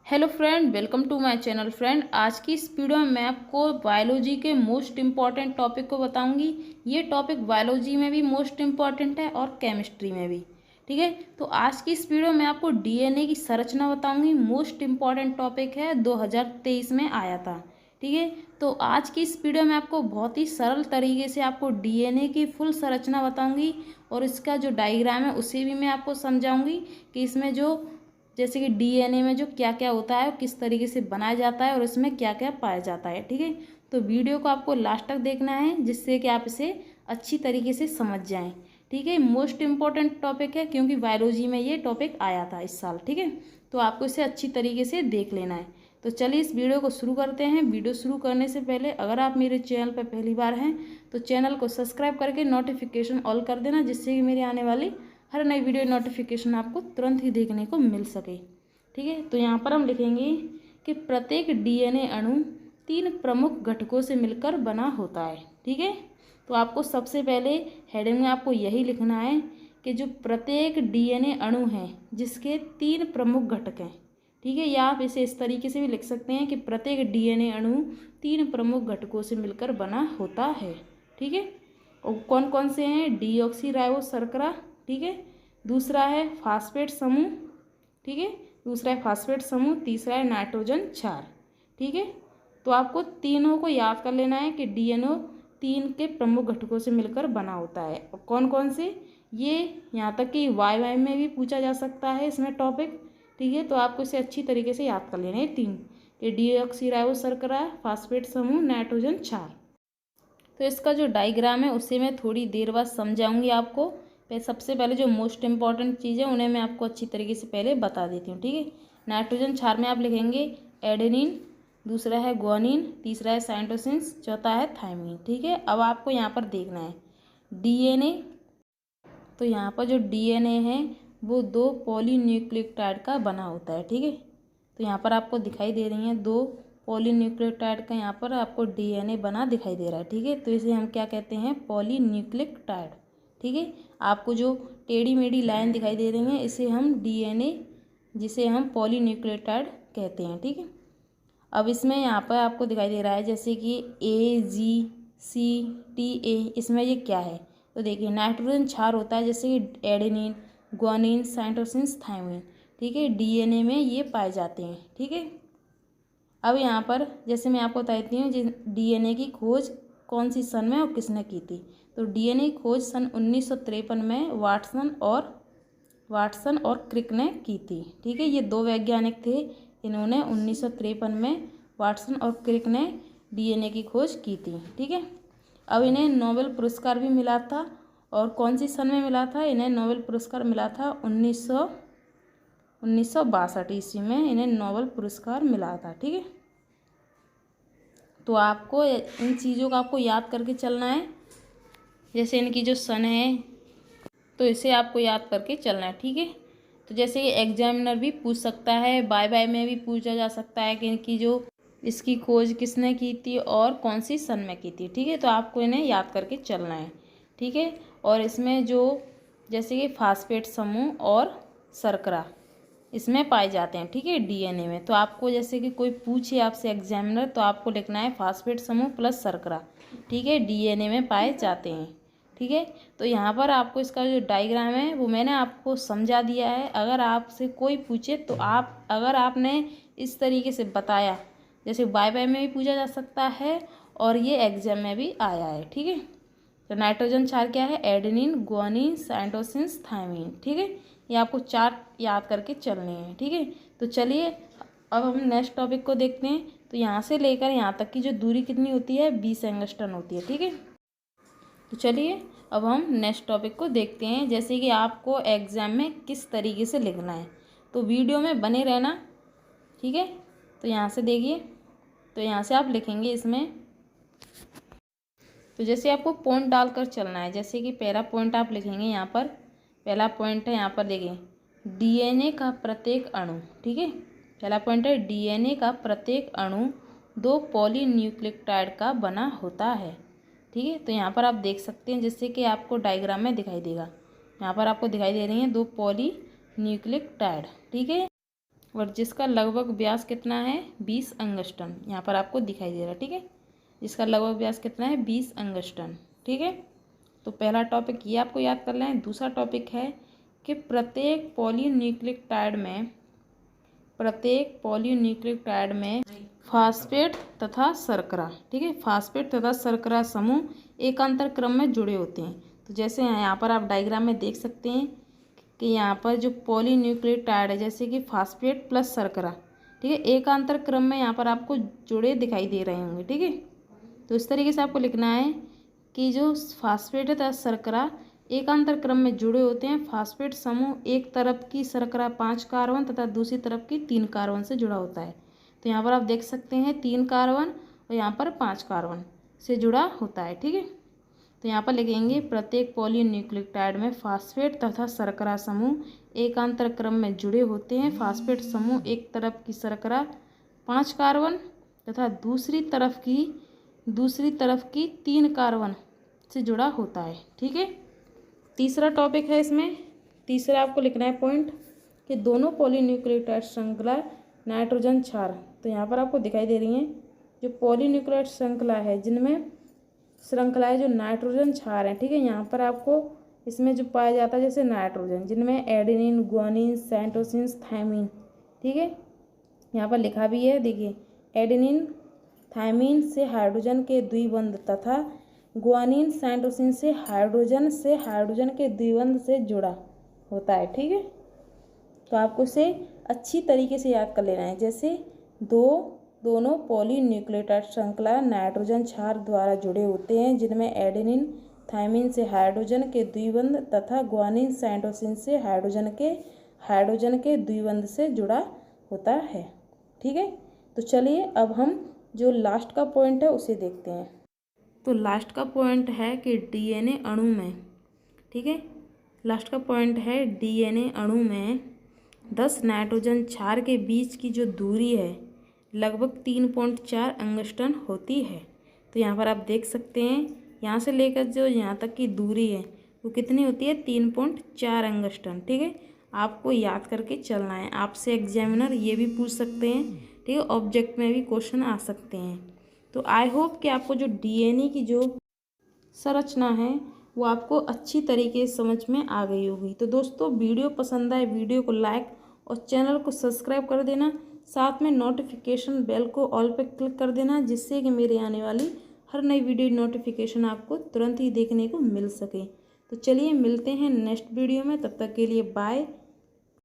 Hello friend, welcome to my channel. Friend, आज की इस वीडियो में मैं आपको बायोलॉजी के मोस्ट इम्पॉर्टेंट टॉपिक को बताऊंगी। ये टॉपिक बायोलॉजी में भी मोस्ट इम्पॉर्टेंट है और केमिस्ट्री में भी। ठीक है, तो आज की इस वीडियो में आपको डीएनए की संरचना बताऊंगी। मोस्ट इम्पॉर्टेंट टॉपिक है, 2023 में आया था। ठीक है, तो आज की इस वीडियो में आपको बहुत ही सरल तरीके से आपको डीएनए की फुल संरचना बताऊंगी और इसका जो डायग्राम है उसे भी मैं आपको समझाऊंगी कि इसमें जो जैसे कि डीएनए में जो क्या क्या होता है और किस तरीके से बनाया जाता है और इसमें क्या क्या पाया जाता है। ठीक है, तो वीडियो को आपको लास्ट तक देखना है जिससे कि आप इसे अच्छी तरीके से समझ जाएं। ठीक है, मोस्ट इम्पॉर्टेंट टॉपिक है क्योंकि बायोलॉजी में ये टॉपिक आया था इस साल। ठीक है, तो आपको इसे अच्छी तरीके से देख लेना है। तो चलिए इस वीडियो को शुरू करते हैं। वीडियो शुरू करने से पहले अगर आप मेरे चैनल पर पहली बार हैं तो चैनल को सब्सक्राइब करके नोटिफिकेशन ऑल कर देना, जिससे कि मेरे आने वाली हर नई वीडियो नोटिफिकेशन आपको तुरंत ही देखने को मिल सके। ठीक है, तो यहाँ पर हम लिखेंगे कि प्रत्येक डीएनए अणु 3 प्रमुख घटकों से मिलकर बना होता है। ठीक है, तो आपको सबसे पहले हेडिंग में आपको यही लिखना है कि जो प्रत्येक डीएनए अणु है जिसके 3 प्रमुख घटक हैं। ठीक है, या आप इसे इस तरीके से भी लिख सकते हैं कि प्रत्येक डीएनए अणु 3 प्रमुख घटकों से मिलकर बना होता है। ठीक है, और कौन कौन से हैं? डीऑक्सी शर्करा। ठीक है, दूसरा है फास्फेट समूह। ठीक है, दूसरा है फास्फेट समूह, तीसरा है नाइट्रोजन क्षार। ठीक है, तो आपको तीनों को याद कर लेना है कि डीएनए 3 के प्रमुख घटकों से मिलकर बना होता है। और कौन कौन से, ये यहाँ तक कि वाई में भी पूछा जा सकता है इसमें टॉपिक। ठीक है, तो आपको इसे अच्छी तरीके से याद कर लेना है तीन, कि डीऑक्सी शर्करा, फास्फेट समूह, नाइट्रोजन क्षार। तो इसका जो डायग्राम है उसे मैं थोड़ी देर बाद समझाऊंगी आपको। सबसे पहले जो मोस्ट इम्पॉर्टेंट चीज़ है उन्हें मैं आपको अच्छी तरीके से पहले बता देती हूँ। ठीक है, नाइट्रोजन क्षार में आप लिखेंगे एडेनिन, दूसरा है ग्वानिन, तीसरा है साइटोसिन्स, चौथा है थायमिन। ठीक है, अब आपको यहाँ पर देखना है डीएनए। तो यहाँ पर जो डीएनए है वो 2 पॉलीन्यूक्लियोटाइड का बना होता है। ठीक है, तो यहाँ पर आपको दिखाई दे रही हैं 2 पॉलीन्यूक्लियोटाइड का, यहाँ पर आपको डीएनए बना दिखाई दे रहा है। ठीक है, तो इसे हम क्या कहते हैं? पॉलीन्यूक्लियोटाइड। ठीक है, आपको जो टेढ़ी मेढ़ी लाइन दिखाई दे रही है इसे हम डीएनए, जिसे हम पॉलीन्यूक्लियोटाइड कहते हैं। ठीक है, अब इसमें यहाँ पर आपको दिखाई दे रहा है जैसे कि AGCTA, इसमें ये क्या है? तो देखिए नाइट्रोजन क्षार होता है जैसे कि एडेनिन, ग्वानिन, साइटोसिन्स, थायमिन। ठीक है, डीएनए में ये पाए जाते हैं। ठीक है, अब यहाँ पर जैसे मैं आपको बताती हूँ डीएनए की खोज कौन सी सन में और किसने की थी। तो डीएनए की खोज सन 1953 में वाटसन और क्रिक ने की थी। ठीक है, ये 2 वैज्ञानिक थे, इन्होंने 1953 में वाटसन और क्रिक ने डीएनए की खोज की थी। ठीक है, अब इन्हें नोबेल पुरस्कार भी मिला था। और कौन सी सन में मिला था? इन्हें नोबेल पुरस्कार मिला था 1962 ईस्वी में इन्हें नोबेल पुरस्कार मिला था। ठीक है, तो आपको इन चीज़ों का आपको याद करके चलना है। जैसे इनकी जो सन है तो इसे आपको याद करके चलना है। ठीक है, तो जैसे कि एग्जामिनर भी पूछ सकता है, बाय में भी पूछा जा सकता है कि इनकी जो इसकी खोज किसने की थी और कौन सी सन में की थी। ठीक है, तो आपको इन्हें याद करके चलना है। ठीक है, और इसमें जो जैसे कि फास्फेट समूह और शर्करा इसमें पाए जाते हैं। ठीक है, डीएनए में। तो आपको जैसे कि कोई पूछे आपसे एग्जामिनर, तो आपको लिखना है फास्फेट समूह प्लस शर्करा। ठीक है, डीएनए में पाए जाते हैं। ठीक है, तो यहाँ पर आपको इसका जो डायग्राम है वो मैंने आपको समझा दिया है। अगर आपसे कोई पूछे तो अगर आपने इस तरीके से बताया, जैसे बाय में भी पूछा जा सकता है और ये एग्जाम में भी आया है। ठीक है, तो नाइट्रोजन क्षार क्या है? Adenine, guanine, cytosines, thymine. ठीक है, ये आपको चार्ट याद करके चलने हैं। ठीक है, तो चलिए अब हम नेक्स्ट टॉपिक को देखते हैं। तो यहाँ से लेकर यहाँ तक की जो दूरी कितनी होती है? 20 एंगस्ट्रम होती है। ठीक है, तो चलिए अब हम नेक्स्ट टॉपिक को देखते हैं, जैसे कि आपको एग्ज़ाम में किस तरीके से लिखना है। तो वीडियो में बने रहना। ठीक है, तो यहाँ से देखिए, तो यहाँ से आप लिखेंगे इसमें, तो जैसे आपको पॉइंट डालकर चलना है। जैसे कि पहला पॉइंट आप लिखेंगे यहाँ पर, पहला पॉइंट है यहाँ पर देखिए डीएनए का प्रत्येक अणु। ठीक है, पहला पॉइंट है डीएनए का प्रत्येक अणु 2 पॉलीन्यूक्लियोटाइड का बना होता है। ठीक है, तो यहाँ पर आप देख सकते हैं जिससे कि आपको डायग्राम में दिखाई देगा। यहाँ पर आपको दिखाई दे रही हैं 2 पॉलीन्यूक्लियोटाइड। ठीक है, और जिसका लगभग व्यास कितना है 20 अंगस्ट्रम, यहाँ पर आपको दिखाई दे रहा है। ठीक है, जिसका लगभग व्यास कितना है 20 अंगस्ट्रम। ठीक है, तो पहला टॉपिक ये आपको याद कर लें। दूसरा टॉपिक है कि प्रत्येक पॉलीन्यूक्लियोटाइड में फास्फेट तथा शर्करा, ठीक है, फास्फेट तथा शर्करा समूह एकांतर क्रम में जुड़े होते हैं। तो जैसे यहाँ पर आप डायग्राम में देख सकते हैं कि यहाँ पर जो पॉलीन्यूक्लियोटाइड है जैसे कि फास्फेट प्लस शर्करा, ठीक है, एकांतर क्रम में यहाँ पर आपको जुड़े दिखाई दे रहे होंगे। ठीक है, तो इस तरीके से आपको लिखना है कि जो फास्फेट तथा शर्करा एकांतर क्रम में जुड़े होते हैं। फास्फेट समूह एक तरफ की शर्करा 5 कार्बन तथा दूसरी तरफ की 3 कार्बन से जुड़ा होता है। तो यहाँ पर आप देख सकते हैं 3 कार्बन और यहाँ पर 5 कार्बन से जुड़ा होता है। ठीक है, तो यहाँ पर लिखेंगे प्रत्येक पॉलीन्यूक्लियोटाइड में फास्फेट तथा शर्करा समूह एकांतर क्रम में जुड़े होते हैं। फास्फेट समूह एक तरफ की शर्करा 5 कार्बन तथा दूसरी तरफ की 3 कार्बन से जुड़ा होता है। ठीक है, तीसरा टॉपिक है इसमें, तीसरा आपको लिखना है पॉइंट कि दोनों पॉलीन्यूक्लियोटाइड श्रृंखला नाइट्रोजन क्षार, तो यहाँ पर आपको दिखाई दे रही हैं जो पॉलीन्यूक्लियोटाइड श्रृंखला है जिनमें श्रृंखलाएँ जो नाइट्रोजन क्षार हैं। ठीक है, यहाँ पर आपको इसमें जो पाया जाता है जैसे नाइट्रोजन, जिनमें एडेनिन, गुआनिन, साइटोसिन, थायमिन। ठीक है, यहाँ पर लिखा भी है, देखिए, एडेनिन थायमिन से हाइड्रोजन के द्विबंध तथा गुआनिन साइटोसिन से हाइड्रोजन के द्विबंध से जुड़ा होता है। ठीक है, तो आपको इसे अच्छी तरीके से याद कर लेना है। जैसे दोनों पॉलीन्यूक्लियोटाइड श्रृंखला नाइट्रोजन क्षार द्वारा जुड़े होते हैं जिनमें एडेनिन थायमिन से हाइड्रोजन के द्विबंध तथा गुआनिन साइटोसिन से हाइड्रोजन के द्विबंध से जुड़ा होता है। ठीक है, तो चलिए अब हम जो लास्ट का पॉइंट है उसे देखते हैं। तो लास्ट का पॉइंट है कि डीएनए अणु में, ठीक है, लास्ट का पॉइंट है डीएनए अणु में 10 नाइट्रोजन क्षार के बीच की जो दूरी है लगभग 3.4 अंगस्ट्रम होती है। तो यहाँ पर आप देख सकते हैं यहाँ से लेकर जो यहाँ तक की दूरी है वो कितनी होती है 3.4 अंगस्ट्रम। ठीक है, आपको याद करके चलना है। आपसे एग्जामिनर ये भी पूछ सकते हैं, ठीक है, ऑब्जेक्ट में भी क्वेश्चन आ सकते हैं। तो आई होप कि आपको जो डीएनए की जो संरचना है वो आपको अच्छी तरीके से समझ में आ गई होगी। तो दोस्तों, वीडियो पसंद आए वीडियो को लाइक और चैनल को सब्सक्राइब कर देना, साथ में नोटिफिकेशन बेल को ऑल पे क्लिक कर देना, जिससे कि मेरे आने वाली हर नई वीडियो नोटिफिकेशन आपको तुरंत ही देखने को मिल सके। तो चलिए मिलते हैं नेक्स्ट वीडियो में, तब तक के लिए बाय।